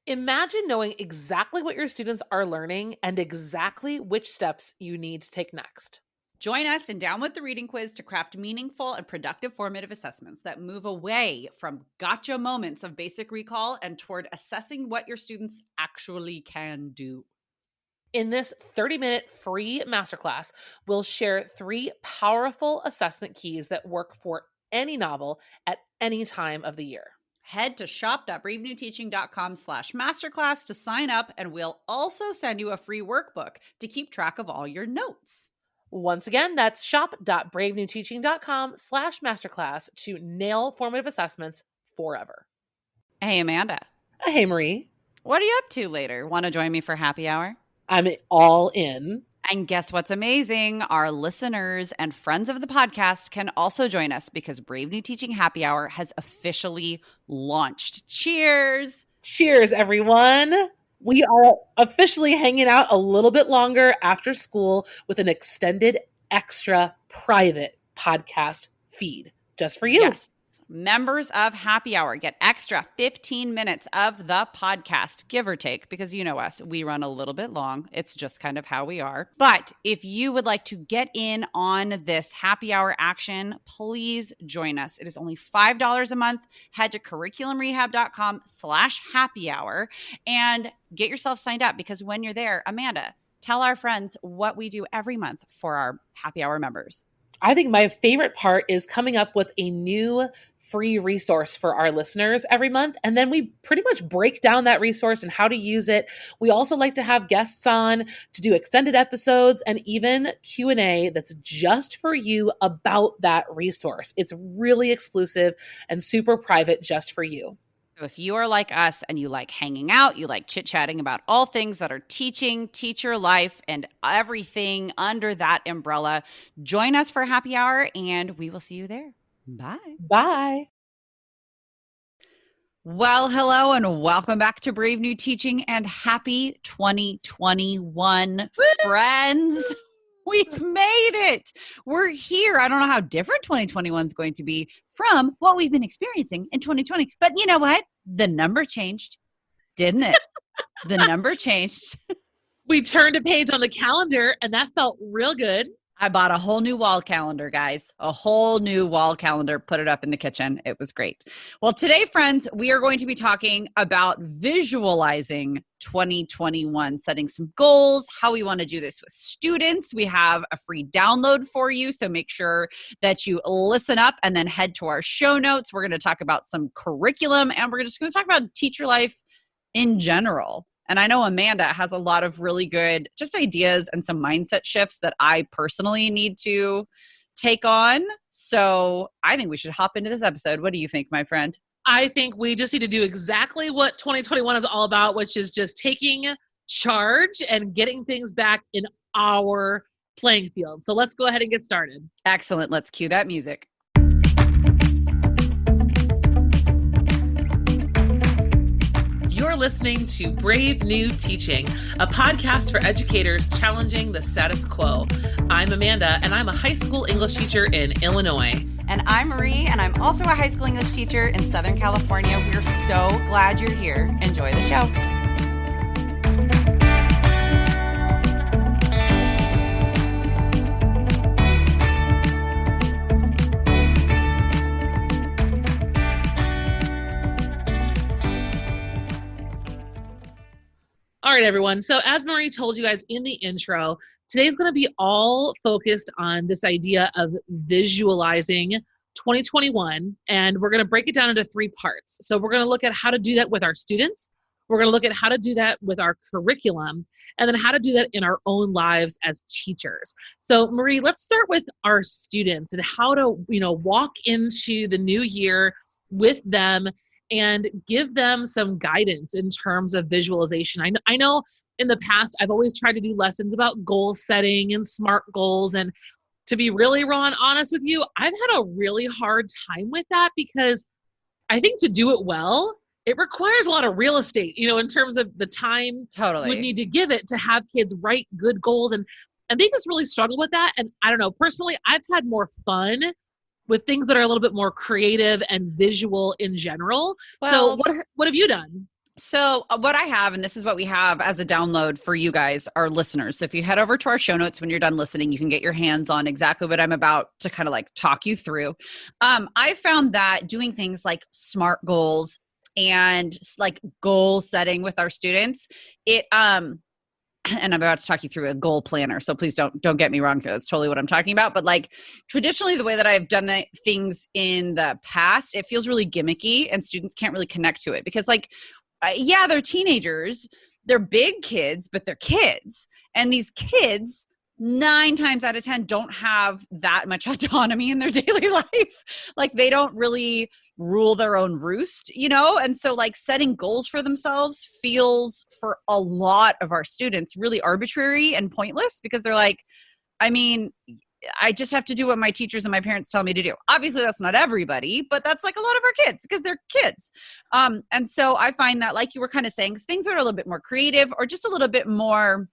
Imagine knowing exactly what your students are learning and exactly which steps you need to take next. Join us in Down with the Reading Quiz to craft meaningful and productive formative assessments that move away from gotcha moments of basic recall and toward assessing what your students actually can do. In this 30-minute free masterclass, we'll share 3 powerful assessment keys that work for any novel at any time of the year. Head to shop.bravenewteaching.com/masterclass to sign up, and we'll also send you a free workbook to keep track of all your notes. Once again, that's shop.bravenewteaching.com/masterclass to nail formative assessments forever. Hey, Amanda. Hey, Marie. What are you up to later? Want to join me for happy hour? I'm all in. And guess what's amazing? Our listeners and friends of the podcast can also join us because Brave New Teaching Happy Hour has officially launched. Cheers! Cheers, everyone. We are officially hanging out a little bit longer after school with an extended, extra private podcast feed just for you. Yes. Members of Happy Hour get extra 15 minutes of the podcast, give or take, because you know us, we run a little bit long. It's just kind of how we are. But if you would like to get in on this Happy Hour action, please join us. It is only $5 a month. Head to curriculumrehab.com/happy hour and get yourself signed up, because when you're there, Amanda, tell our friends what we do every month for our Happy Hour members. I think my favorite part is coming up with a new free resource for our listeners every month. And then we pretty much break down that resource and how to use it. We also like to have guests on to do extended episodes and even Q&A that's just for you about that resource. It's really exclusive and super private just for you. So if you are like us and you like hanging out, you like chit-chatting about all things that are teaching, teacher life, and everything under that umbrella, join us for happy hour and we will see you there. Bye. Bye. Well, hello and welcome back to Brave New Teaching and happy 2021, friends. We've made it. We're here. I don't know how different 2021 is going to be from what we've been experiencing in 2020. But you know what? The number changed, didn't it? The number changed. We turned a page on the calendar and that felt real good. I bought a whole new wall calendar, guys. A whole new wall calendar. Put it up in the kitchen. It was great. Well, today, friends, we are going to be talking about visualizing 2021, setting some goals, how we want to do this with students. We have a free download for you, so make sure that you listen up and then head to our show notes. We're going to talk about some curriculum, and we're just going to talk about teacher life in general. And I know Amanda has a lot of really good just ideas and some mindset shifts that I personally need to take on. So I think we should hop into this episode. What do you think, my friend? I think we just need to do exactly what 2021 is all about, which is just taking charge and getting things back in our playing field. So let's go ahead and get started. Excellent. Let's cue that music. You're listening to Brave New Teaching, a podcast for educators challenging the status quo. I'm Amanda, and I'm a high school English teacher in Illinois. And I'm Marie, and I'm also a high school English teacher in Southern California. We're so glad you're here. Enjoy the show. All right, everyone. So as Marie told you guys in the intro, today's going to be all focused on this idea of visualizing 2021, and we're going to break it down into 3 parts. So we're going to look at how to do that with our students. We're going to look at how to do that with our curriculum, and then how to do that in our own lives as teachers. So Marie, let's start with our students and how to, walk into the new year with them and give them some guidance in terms of visualization. I know in the past, I've always tried to do lessons about goal setting and SMART goals. And to be really raw and honest with you, I've had a really hard time with that because I think to do it well, it requires a lot of real estate, in terms of the time Totally. you would need to give it to have kids write good goals. And they just really struggle with that. And I don't know, personally, I've had more fun with things that are a little bit more creative and visual in general. Well, so what have you done? So, what I have, and this is what we have as a download for you guys, our listeners. So if you head over to our show notes when you're done listening, you can get your hands on exactly what I'm about to kind of like talk you through. I found that doing things like SMART goals and like goal setting with our students, it and I'm about to talk you through a goal planner. So please don't get me wrong here. That's totally what I'm talking about. But like traditionally, the way that I've done things in the past, it feels really gimmicky, and students can't really connect to it because, like, yeah, they're teenagers, they're big kids, but they're kids, and these kids 9 times out of 10 don't have that much autonomy in their daily life. Like they don't really rule their own roost, you know? And so like setting goals for themselves feels for a lot of our students really arbitrary and pointless because they're like, I mean, I just have to do what my teachers and my parents tell me to do. Obviously, that's not everybody, but that's like a lot of our kids because they're kids. And so I find that, like you were kind of saying, things that are a little bit more creative or just a little bit more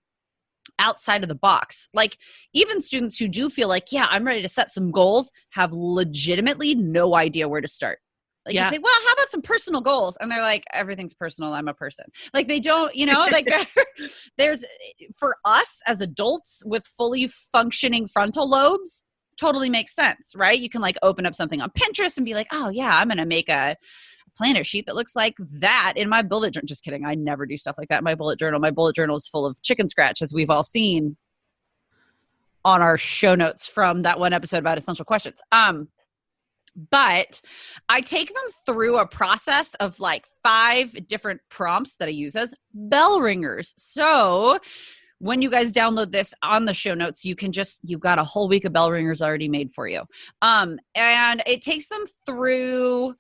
outside of the box. Like even students who do feel like, yeah, I'm ready to set some goals, have legitimately no idea where to start. Like you say, well, how about some personal goals? And they're like, everything's personal. I'm a person. Like they don't, like there's for us as adults with fully functioning frontal lobes, totally makes sense, right? You can like open up something on Pinterest and be like, oh yeah, I'm going to make a planner sheet that looks like that in my bullet journal. Just kidding. I never do stuff like that in my bullet journal. My bullet journal is full of chicken scratch, as we've all seen on our show notes from that one episode about essential questions. But I take them through a process of like 5 different prompts that I use as bell ringers. So when you guys download this on the show notes, you've got a whole week of bell ringers already made for you. And it takes them through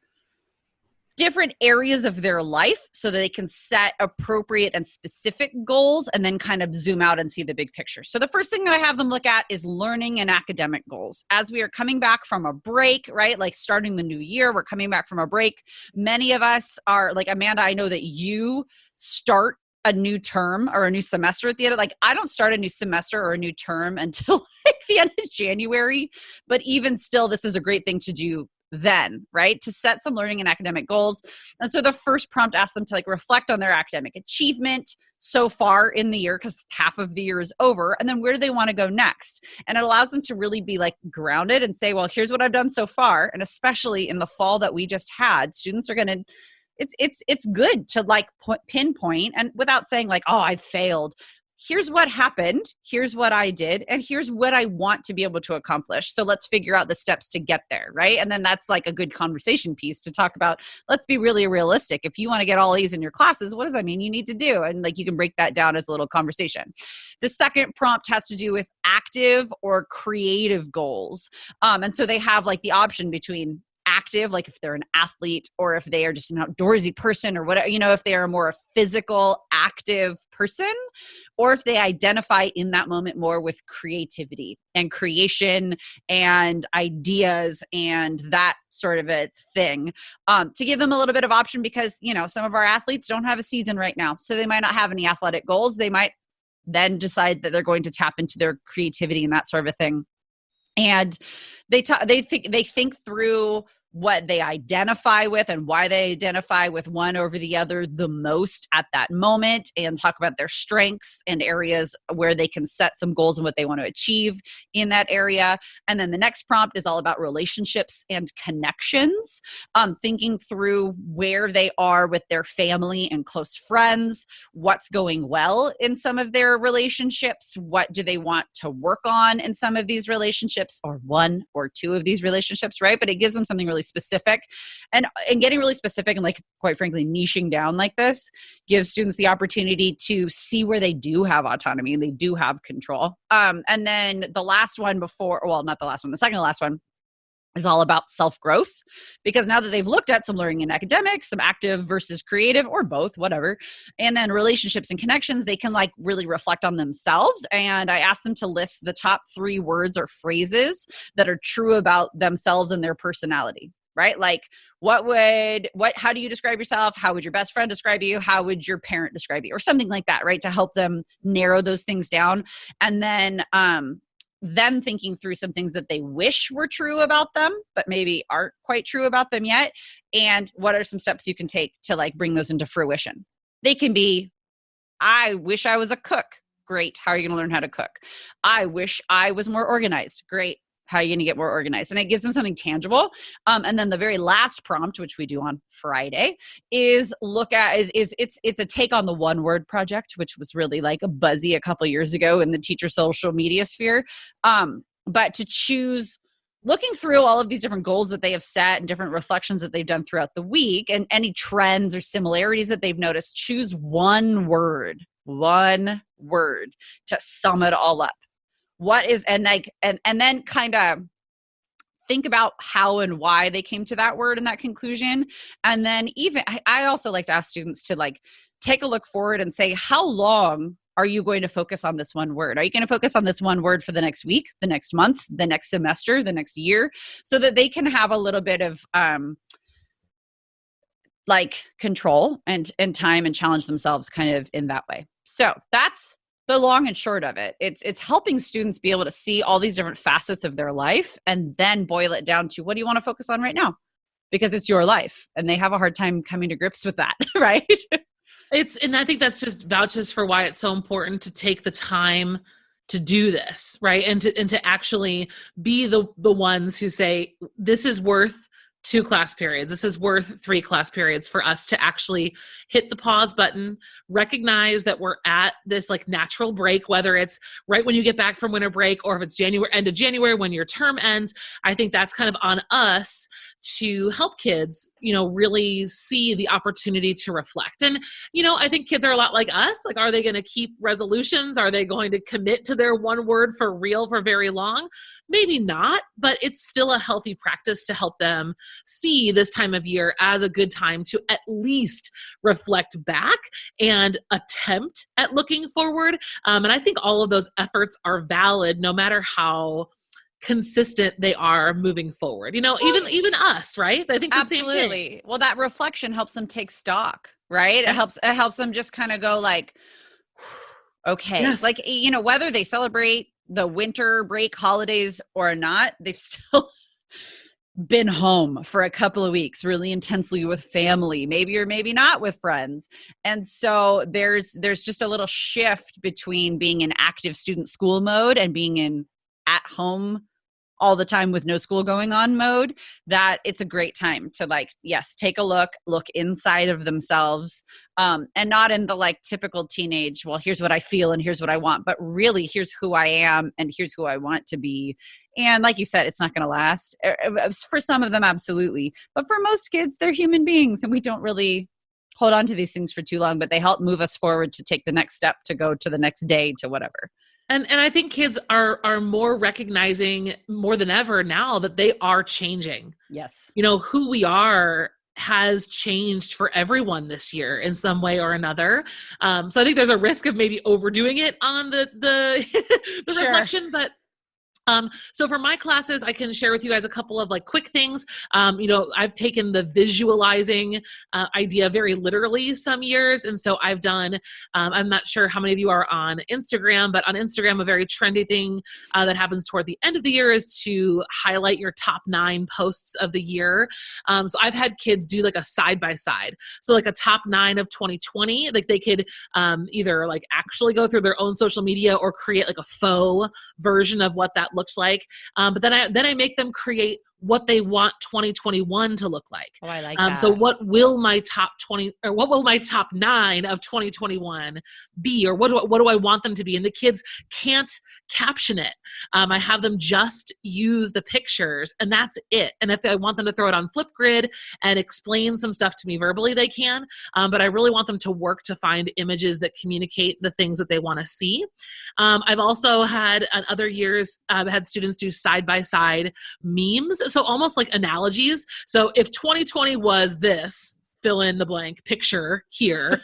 different areas of their life so that they can set appropriate and specific goals and then kind of zoom out and see the big picture. So the first thing that I have them look at is learning and academic goals. As we are coming back from a break, right? Like starting the new year, we're coming back from a break. Many of us are like, Amanda, I know that you start a new term or a new semester at the end of, like, I don't start a new semester or a new term until like the end of January, but even still, this is a great thing to do then, right? To set some learning and academic goals. And so the first prompt asks them to like reflect on their academic achievement so far in the year, because half of the year is over, and then where do they want to go next? And it allows them to really be like grounded and say, well, here's what I've done so far. And especially in the fall that we just had, students are going to, it's good to like pinpoint and without saying like, oh, I failed. Here's what happened, here's what I did, and here's what I want to be able to accomplish. So let's figure out the steps to get there, right? And then that's like a good conversation piece to talk about. Let's be really realistic. If you want to get all A's in your classes, what does that mean you need to do? And like you can break that down as a little conversation. The second prompt has to do with active or creative goals. And so they have like the option between active, like if they're an athlete or if they are just an outdoorsy person or whatever, if they are a more physical, active person, or if they identify in that moment more with creativity and creation and ideas and that sort of a thing, to give them a little bit of option because, some of our athletes don't have a season right now. So they might not have any athletic goals. They might then decide that they're going to tap into their creativity and that sort of a thing. And they think through what they identify with and why they identify with one over the other the most at that moment, and talk about their strengths and areas where they can set some goals and what they want to achieve in that area. And then the next prompt is all about relationships and connections, thinking through where they are with their family and close friends, what's going well in some of their relationships, what do they want to work on in some of these relationships, or 1 or 2 of these relationships, right? But it gives them something really specific, and getting really specific and like, quite frankly, niching down like this gives students the opportunity to see where they do have autonomy and they do have control. And then the last one not the last one, the second to last one is all about self-growth, because now that they've looked at some learning and academics, some active versus creative or both, whatever, and then relationships and connections, they can like really reflect on themselves. And I asked them to list the top 3 words or phrases that are true about themselves and their personality, right? Like how do you describe yourself? How would your best friend describe you? How would your parent describe you? Or something like that, right? To help them narrow those things down. And then thinking through some things that they wish were true about them, but maybe aren't quite true about them yet. And what are some steps you can take to like bring those into fruition? They can be, I wish I was a cook. Great. How are you going to learn how to cook? I wish I was more organized. Great. How are you going to get more organized? And it gives them something tangible. And then the very last prompt, which we do on Friday, is it's a take on the one word project, which was really like a buzzy a couple years ago in the teacher social media sphere. But to choose, looking through all of these different goals that they have set and different reflections that they've done throughout the week and any trends or similarities that they've noticed, choose one word to sum it all up. What is, and then kind of think about how and why they came to that word and that conclusion. And then even, I also like to ask students to like take a look forward and say, how long are you going to focus on this one word? Are you going to focus on this one word for the next week, the next month, the next semester, the next year, so that they can have a little bit of like control and time and challenge themselves kind of in that way. So that's the long and short of it. It's helping students be able to see all these different facets of their life and then boil it down to, what do you want to focus on right now? Because it's your life and they have a hard time coming to grips with that, right? And I think that's just vouches for why it's so important to take the time to do this, right? And to actually be the ones who say, this is worth 2 class periods. This is worth 3 class periods for us to actually hit the pause button, recognize that we're at this like natural break, whether it's right when you get back from winter break or if it's end of January when your term ends. I think that's kind of on us to help kids, really see the opportunity to reflect. And, I think kids are a lot like us. Like, are they going to keep resolutions? Are they going to commit to their one word for real for very long? Maybe not, but it's still a healthy practice to help them see this time of year as a good time to at least reflect back and attempt at looking forward. And I think all of those efforts are valid no matter how consistent they are moving forward. Even us, right? I think the absolutely. Same thing. Well, that reflection helps them take stock, right? Yeah. It helps them just kind of go like, okay, yes. Like, whether they celebrate the winter break holidays or not, they've still been home for a couple of weeks really intensely with family, maybe or maybe not with friends. And so there's just a little shift between being in active student school mode and being in at home all the time with no school going on mode, that it's a great time to like, yes, take a look inside of themselves, and not in the like typical teenage, well, here's what I feel and here's what I want, but really here's who I am and here's who I want to be. And like you said, it's not going to last. For some of them, absolutely. But for most kids, they're human beings and we don't really hold on to these things for too long, but they help move us forward to take the next step, to go to the next day, to whatever. And I think kids are more recognizing more than ever now that they are changing. Yes. Who we are has changed for everyone this year in some way or another. So I think there's a risk of maybe overdoing it on the Sure. reflection, but so for my classes, I can share with you guys a couple of like quick things. I've taken the visualizing idea very literally some years. And so I've done, I'm not sure how many of you are on Instagram, but on Instagram, a very trendy thing that happens toward the end of the year is to highlight your top 9 posts of the year. So I've had kids do like a side-by-side. So like a top 9 of 2020, like they could either like actually go through their own social media or create like a faux version of what that looks like. But then I make them create what they want 2021 to look like. Oh, I like that. So what will my top 9 of 2021 be, or what do I want them to be? And the kids can't caption it. I have them just use the pictures and that's it. And if I want them to throw it on Flipgrid and explain some stuff to me verbally, they can. But I really want them to work to find images that communicate the things that they want to see. I've also had in other years, had students do side-by-side memes. So almost like analogies. So if 2020 was this, fill in the blank picture here,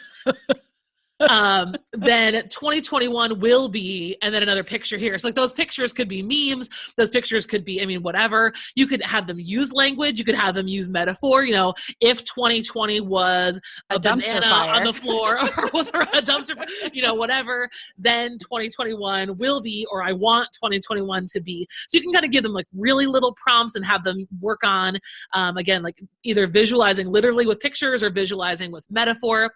then then 2021 will be, and then another picture here. So like those pictures could be memes. Those pictures could be, I mean, whatever. You could have them use language. You could have them use metaphor. You know, if 2020 was a dumpster banana fire on the floor or was a dumpster, you know, whatever, then 2021 will be, or I want 2021 to be. So you can kind of give them like really little prompts and have them work on, again, like either visualizing literally with pictures or visualizing with metaphor.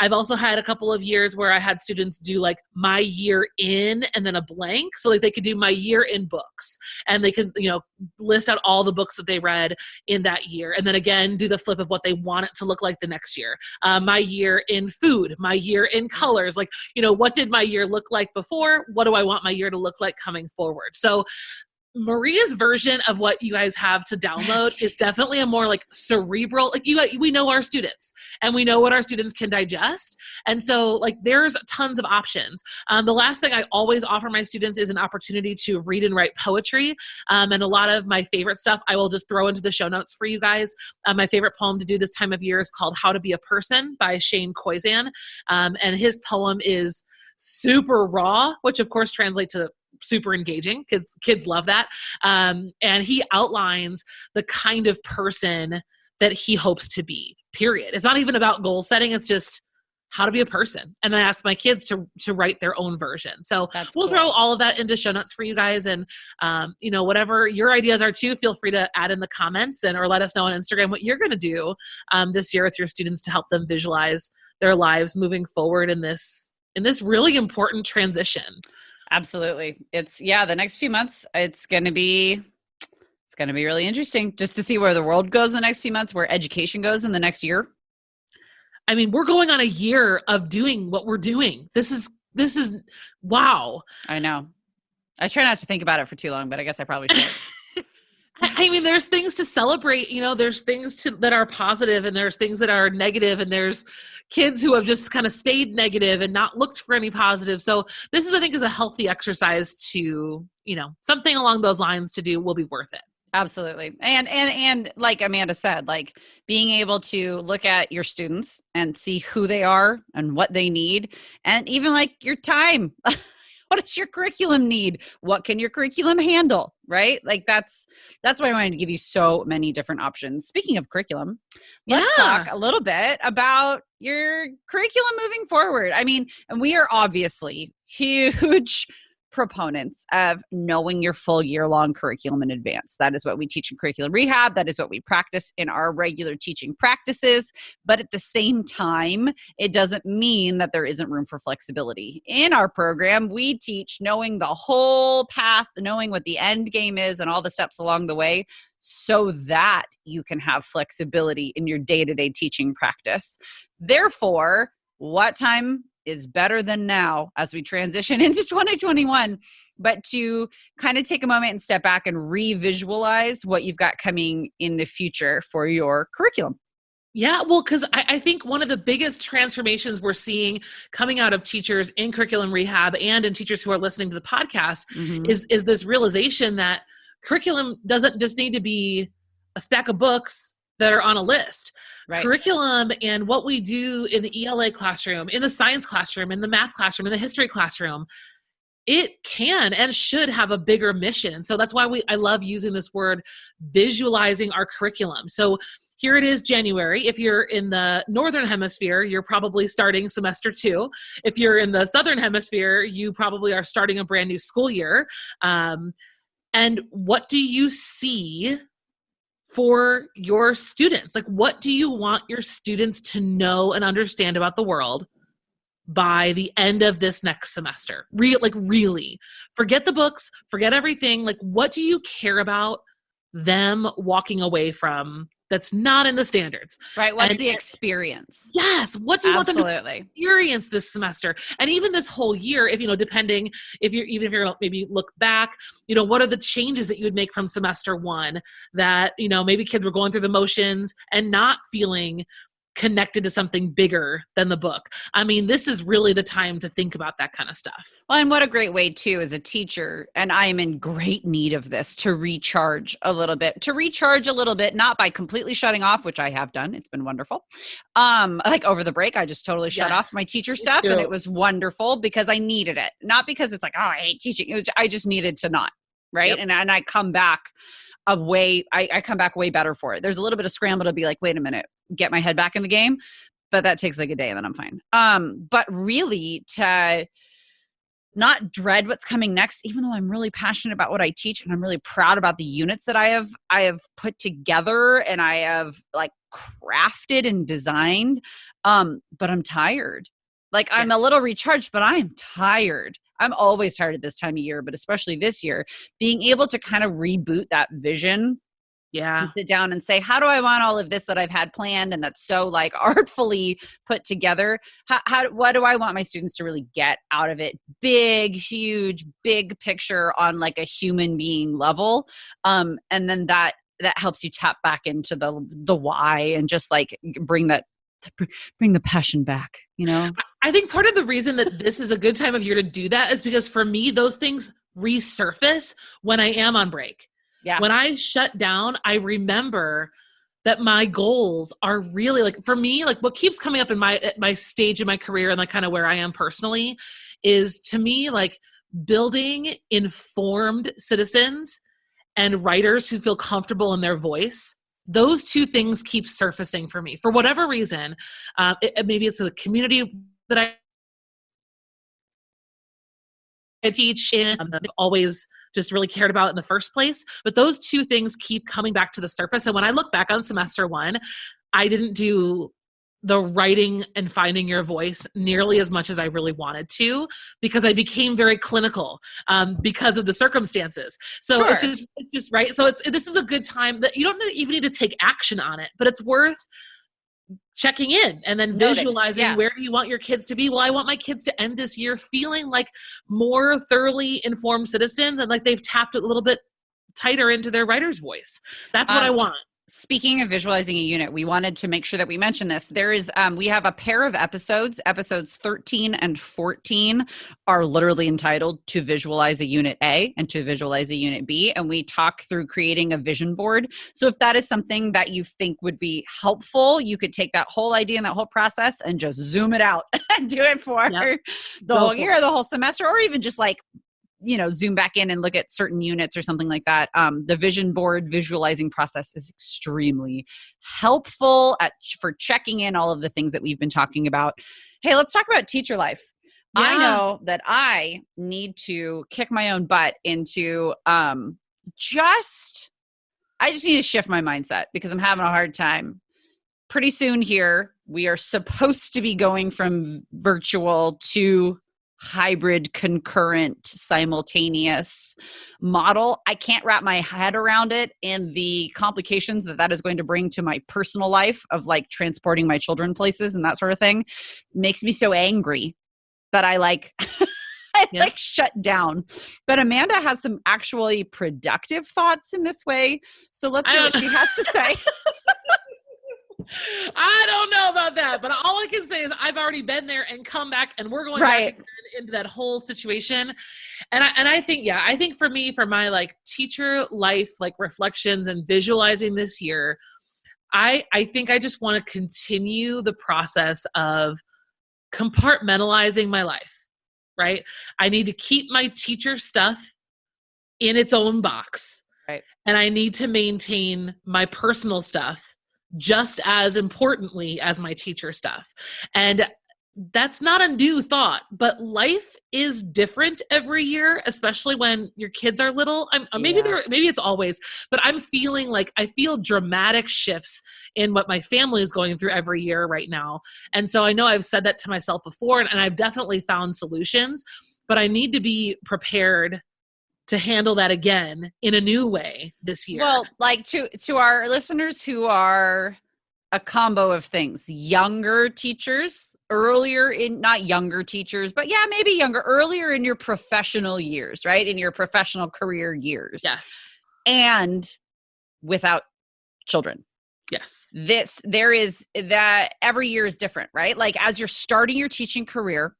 I've also had a couple of years where I had students do like my year in and then a blank. So like they could do my year in books, and they could, you know, list out all the books that they read in that year. And then again, do the flip of what they want it to look like the next year. My year in food, my year in colors, like, you know, what did my year look like before? What do I want my year to look like coming forward? So Maria's version of what you guys have to download is definitely a more like cerebral, like we know our students and we know what our students can digest. And so like there's tons of options. The last thing I always offer my students is an opportunity to read and write poetry. And a lot of my favorite stuff I will just throw into the show notes for you guys. My favorite poem to do this time of year is called How to Be a Person by Shane Koizan. And his poem is super raw, which of course translates to super engaging because kids love that. And he outlines the kind of person that he hopes to be, period. It's not even about goal setting. It's just how to be a person. And I ask my kids to write their own version. So we'll throw all of that into show notes for you guys. And, you know, whatever your ideas are too, feel free to add in the comments or let us know on Instagram what you're going to do this year with your students to help them visualize their lives moving forward in this really important transition. Absolutely. The next few months, it's going to be really interesting just to see where the world goes in the next few months, where education goes in the next year. I mean, we're going on a year of doing what we're doing. This is wow. I know. I try not to think about it for too long, but I guess I probably should. I mean, there's things to celebrate, you know, there's things that are positive and there's things that are negative, and there's kids who have just kind of stayed negative and not looked for any positive. So this I think is a healthy exercise to, you know, something along those lines to do will be worth it. Absolutely. And like Amanda said, like being able to look at your students and see who they are and what they need, and even like your time. What does your curriculum need? What can your curriculum handle? Right? Like that's why I wanted to give you so many different options. Speaking of curriculum, let's talk a little bit about your curriculum moving forward. I mean, and we are obviously huge proponents of knowing your full year-long curriculum in advance. That is what we teach in curriculum rehab. That is what we practice in our regular teaching practices. But at the same time, it doesn't mean that there isn't room for flexibility. In our program, we teach knowing the whole path, knowing what the end game is and all the steps along the way, so that you can have flexibility in your day-to-day teaching practice. Therefore, what time is better than now as we transition into 2021, but to kind of take a moment and step back and re-visualize what you've got coming in the future for your curriculum. Yeah, well, because I think one of the biggest transformations we're seeing coming out of teachers in curriculum rehab and in teachers who are listening to the podcast is this realization that curriculum doesn't just need to be a stack of books that are on a list. Right. Curriculum and what we do in the ELA classroom, in the science classroom, in the math classroom, in the history classroom, it can and should have a bigger mission. So that's why I love using this word, visualizing our curriculum. So here it is, January. If you're in the Northern Hemisphere, you're probably starting semester 2. If you're in the Southern Hemisphere, you probably are starting a brand new school year. And what do you see for your students? Like, what do you want your students to know and understand about the world by the end of this next semester? Really, forget the books, forget everything. Like, what do you care about them walking away from that's not in the standards? Right. What's the experience? Yes. What do you want them to experience this semester? And even this whole year, if, you know, depending, if you're maybe look back, you know, what are the changes that you would make from semester 1 that, you know, maybe kids were going through the motions and not feeling connected to something bigger than the book. I mean, this is really the time to think about that kind of stuff. Well, and what a great way too, as a teacher, and I am in great need of this, to recharge a little bit, not by completely shutting off, which I have done. It's been wonderful. Like over the break, I just totally shut off my teacher stuff, and it was wonderful because I needed it. Not because it's like, oh, I hate teaching. I just needed to not, right? Yep. And I come back I come back way better for it. There's a little bit of scramble to be like, wait a minute, get my head back in the game. But that takes like a day and then I'm fine. But really to not dread what's coming next, even though I'm really passionate about what I teach and I'm really proud about the units that I have put together and I have like crafted and designed. But I'm tired. Like I'm a little recharged, but I'm tired. I'm always tired at this time of year, but especially this year, being able to kind of reboot that vision. And sit down and say, how do I want all of this that I've had planned and that's so like artfully put together? What do I want my students to really get out of it? Big, huge, big picture on like a human being level. And then that helps you tap back into the why and just like bring the passion back, you know? I think part of the reason that this is a good time of year to do that is because for me, those things resurface when I am on break. Yeah. When I shut down, I remember that my goals are really like, for me, like what keeps coming up in my stage in my career and like kind of where I am personally is to me, like building informed citizens and writers who feel comfortable in their voice. Those two things keep surfacing for me for whatever reason. Maybe it's a community that I teach in, I've always just really cared about in the first place. But those two things keep coming back to the surface. And when I look back on semester one, I didn't do the writing and finding your voice nearly as much as I really wanted to, because I became very clinical because of the circumstances. So it's just right. So this is a good time that you don't even need to take action on it, but it's worth checking in and then visualizing where do you want your kids to be? Well, I want my kids to end this year feeling like more thoroughly informed citizens and like they've tapped a little bit tighter into their writer's voice. That's what I want. Speaking of visualizing a unit, we wanted to make sure that we mention this. There is, we have a pair of episodes 13 and 14 are literally entitled To Visualize a Unit A and To Visualize a Unit B. And we talk through creating a vision board. So if that is something that you think would be helpful, you could take that whole idea and that whole process and just zoom it out and do it for the whole year, the whole semester, or even just like, zoom back in and look at certain units or something like that. The vision board visualizing process is extremely helpful for checking in all of the things that we've been talking about. Hey, let's talk about teacher life. Yeah. I know that I need to kick my own butt into I just need to shift my mindset because I'm having a hard time. Pretty soon here, we are supposed to be going from virtual to hybrid, concurrent, simultaneous model. I can't wrap my head around it and the complications that is going to bring to my personal life of like transporting my children places and that sort of thing. Makes me so angry that I like shut down. But Amanda has some actually productive thoughts in this way. So let's hear what she has to say. I don't know about that, but all I can say is I've already been there and come back, and we're going back into that whole situation. And I think for me, for my like teacher life, like reflections and visualizing this year, I think I just want to continue the process of compartmentalizing my life, right? I need to keep my teacher stuff in its own box. Right. And I need to maintain my personal stuff just as importantly as my teacher stuff. And that's not a new thought, but life is different every year, especially when your kids are little. Maybe it's always, but I'm feeling like I feel dramatic shifts in what my family is going through every year right now. And so I know I've said that to myself before, and I've definitely found solutions, but I need to be prepared to handle that again in a new way this year. Well, like to our listeners who are a combo of things, younger teachers, not younger teachers, but maybe earlier in your professional years, right? In your professional career years. Yes. And without children. Yes. There is that every year is different, right? Like as you're starting your teaching career,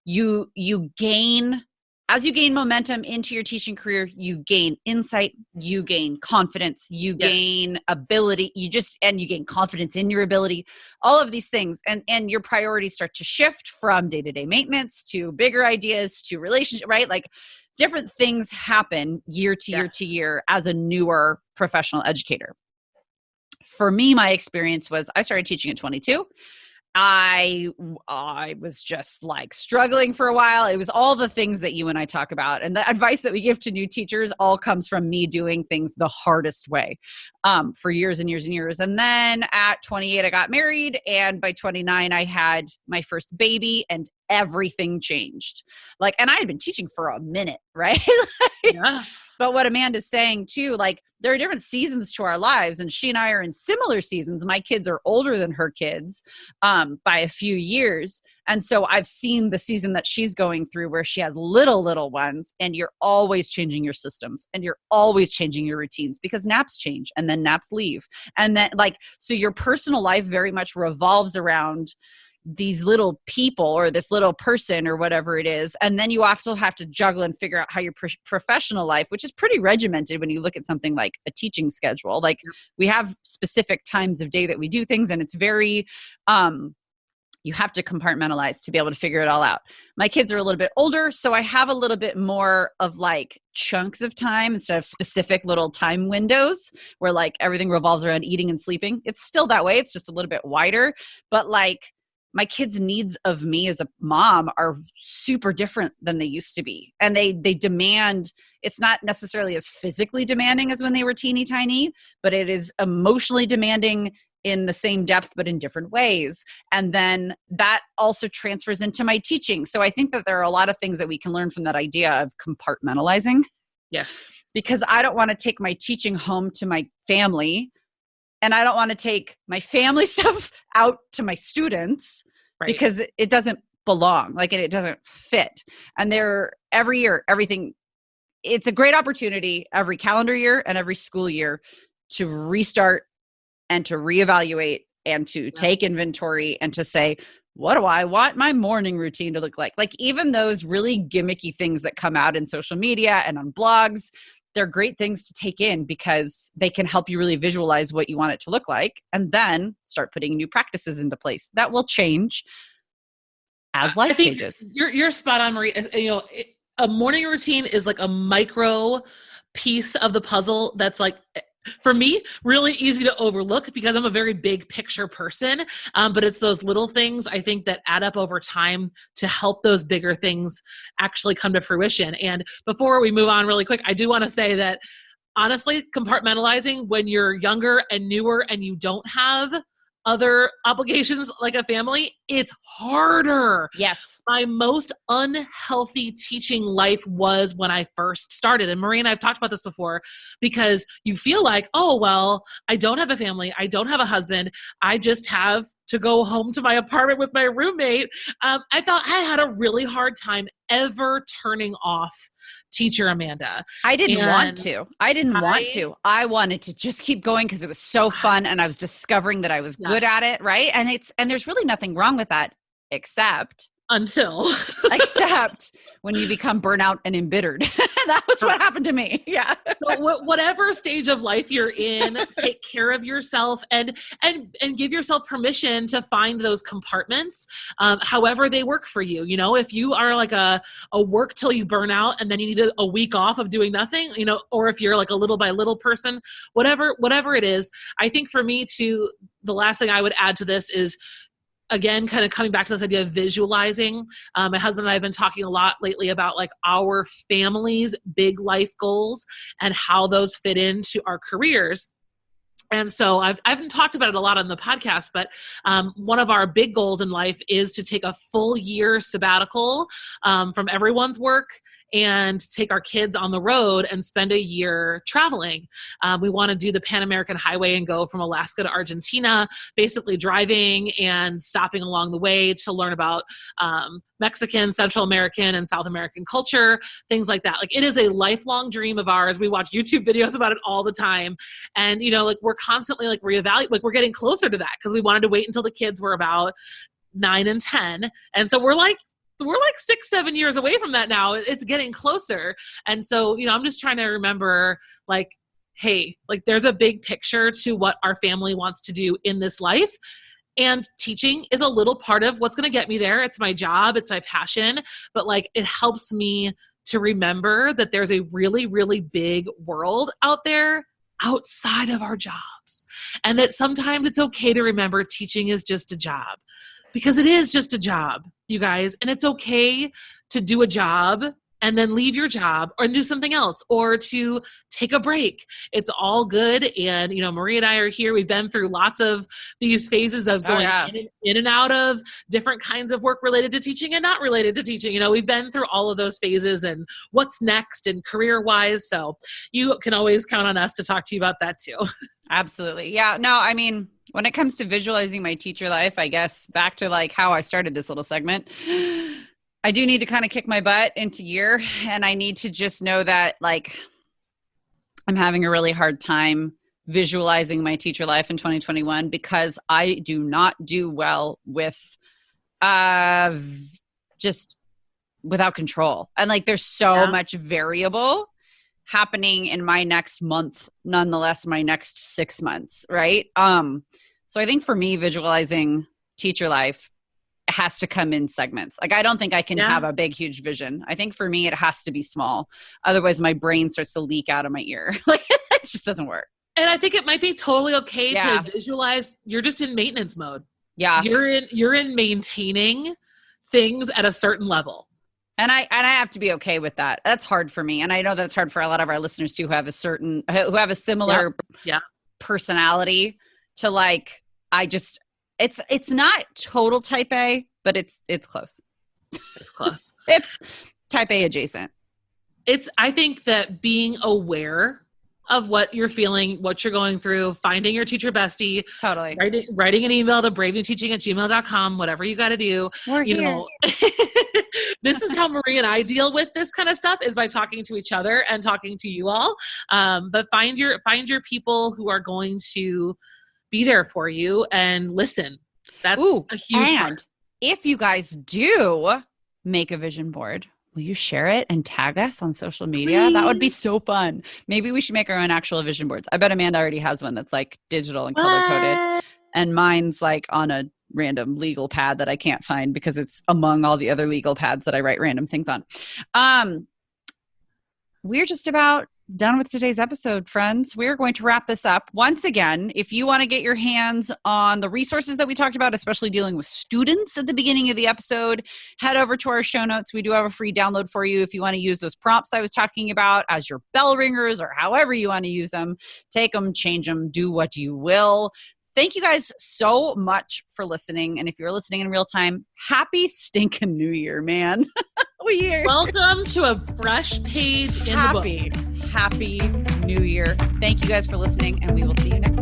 you gain, as you gain momentum into your teaching career, you gain insight, you gain confidence, you gain ability, you gain confidence in your ability, all of these things. And your priorities start to shift from day-to-day maintenance to bigger ideas to relationship, right? Like different things happen year to year to year as a newer professional educator. For me, my experience was I started teaching at 22. I was just like struggling for a while. It was all the things that you and I talk about. And the advice that we give to new teachers all comes from me doing things the hardest way for years and years and years. And then at 28, I got married. And by 29, I had my first baby and everything changed. Like, and I had been teaching for a minute, right? Yeah. But what Amanda's saying too, like there are different seasons to our lives, and she and I are in similar seasons. My kids are older than her kids by a few years. And so I've seen the season that she's going through where she has little ones, and you're always changing your systems and you're always changing your routines because naps change and then naps leave. And then so your personal life very much revolves around these little people or this little person or whatever it is. And then you also have to juggle and figure out how your professional life, which is pretty regimented when you look at something like a teaching schedule. Like we have specific times of day that we do things, and it's very, you have to compartmentalize to be able to figure it all out. My kids are a little bit older, so I have a little bit more of like chunks of time instead of specific little time windows where like everything revolves around eating and sleeping. It's still that way. It's just a little bit wider, but like my kids' needs of me as a mom are super different than they used to be. And they demand, it's not necessarily as physically demanding as when they were teeny tiny, but it is emotionally demanding in the same depth, but in different ways. And then that also transfers into my teaching. So I think that there are a lot of things that we can learn from that idea of compartmentalizing. Yes. Because I don't want to take my teaching home to my family, and I don't want to take my family stuff out to my students because it doesn't belong, like it doesn't fit. And every year, everything, it's a great opportunity every calendar year and every school year to restart and to reevaluate and to take inventory and to say, what do I want my morning routine to look like? Like even those really gimmicky things that come out in social media and on blogs, they're great things to take in because they can help you really visualize what you want it to look like and then start putting new practices into place that will change as life changes. You're spot on, Marie. You know, a morning routine is like a micro piece of the puzzle that's like, for me, really easy to overlook because I'm a very big picture person. But it's those little things I think that add up over time to help those bigger things actually come to fruition. And before we move on really quick, I do want to say that honestly, compartmentalizing when you're younger and newer and you don't have other obligations like a family, it's harder. Yes. My most unhealthy teaching life was when I first started. And Marie and I have talked about this before because you feel like, oh, well, I don't have a family. I don't have a husband. I just have to go home to my apartment with my roommate. I thought I had a really hard time ever turning off Teacher Amanda. I didn't want to. I wanted to just keep going because it was so fun and I was discovering that I was good at it, right? And there's really nothing wrong with that except when you become burnout and embittered. That was what happened to me. Yeah. So whatever stage of life you're in, take care of yourself and give yourself permission to find those compartments, however they work for you. You know, if you are like a work till you burn out and then you need a week off of doing nothing, you know, or if you're like a little by little person, whatever it is. I think for me too, the last thing I would add to this is, again, kind of coming back to this idea of visualizing. My husband and I have been talking a lot lately about like our family's big life goals and how those fit into our careers. And so I haven't talked about it a lot on the podcast, but one of our big goals in life is to take a full year sabbatical from everyone's work and take our kids on the road and spend a year traveling. We want to do the Pan American Highway and go from Alaska to Argentina, basically driving and stopping along the way to learn about Mexican, Central American, and South American culture, things like that. Like it is a lifelong dream of ours. We watch YouTube videos about it all the time. And, you know, like we're constantly like reevaluate, like we're getting closer to that because we wanted to wait until the kids were about 9 and 10. And so we're like 6-7 years away from that now. It's getting closer. And so, I'm just trying to remember like, hey, like there's a big picture to what our family wants to do in this life. And teaching is a little part of what's going to get me there. It's my job. It's my passion. But like, it helps me to remember that there's a really, really big world out there outside of our jobs. And that sometimes it's okay to remember teaching is just a job, because it is just a job, you guys. And it's okay to do a job and then leave your job or do something else or to take a break. It's all good. And, Marie and I are here. We've been through lots of these phases of going in and out of different kinds of work related to teaching and not related to teaching. We've been through all of those phases and what's next and career-wise. So you can always count on us to talk to you about that too. Absolutely. Yeah. No, I mean, when it comes to visualizing my teacher life, I guess back to like how I started this little segment, I do need to kind of kick my butt into gear, and I need to just know that like I'm having a really hard time visualizing my teacher life in 2021 because I do not do well with just without control. And like there's so much variable happening in my next month, nonetheless my next 6 months, right? So I think for me, visualizing teacher life has to come in segments. Like I don't think I can have a big, huge vision. I think for me, it has to be small. Otherwise my brain starts to leak out of my ear. Like it just doesn't work. And I think it might be totally okay to visualize you're just in maintenance mode. Yeah. You're in maintaining things at a certain level. And I have to be okay with that. That's hard for me. And I know that's hard for a lot of our listeners too, who have a similar personality to like, it's not total type A, but it's close. It's close. It's type A adjacent. I think that being aware of what you're feeling, what you're going through, finding your teacher bestie, totally writing an email to bravenewteaching@gmail.com, whatever you got to do. We're here. This is how Marie and I deal with this kind of stuff, is by talking to each other and talking to you all. But find your people who are going to be there for you and listen. That's a huge part. If you guys do make a vision board, will you share it and tag us on social media? Please. That would be so fun. Maybe we should make our own actual vision boards. I bet Amanda already has one that's like digital and color coded. And mine's like on a random legal pad that I can't find because it's among all the other legal pads that I write random things on. We're just about done with today's episode, friends. We're going to wrap this up. Once again, if you want to get your hands on the resources that we talked about, especially dealing with students at the beginning of the episode, head over to our show notes. We do have a free download for you if you want to use those prompts I was talking about as your bell ringers or however you want to use them. Take them, change them, do what you will. Thank you guys so much for listening. And if you're listening in real time, happy stinking New Year, man. Welcome to a fresh page in the book. Happy New Year. Thank you guys for listening, and we will see you next time.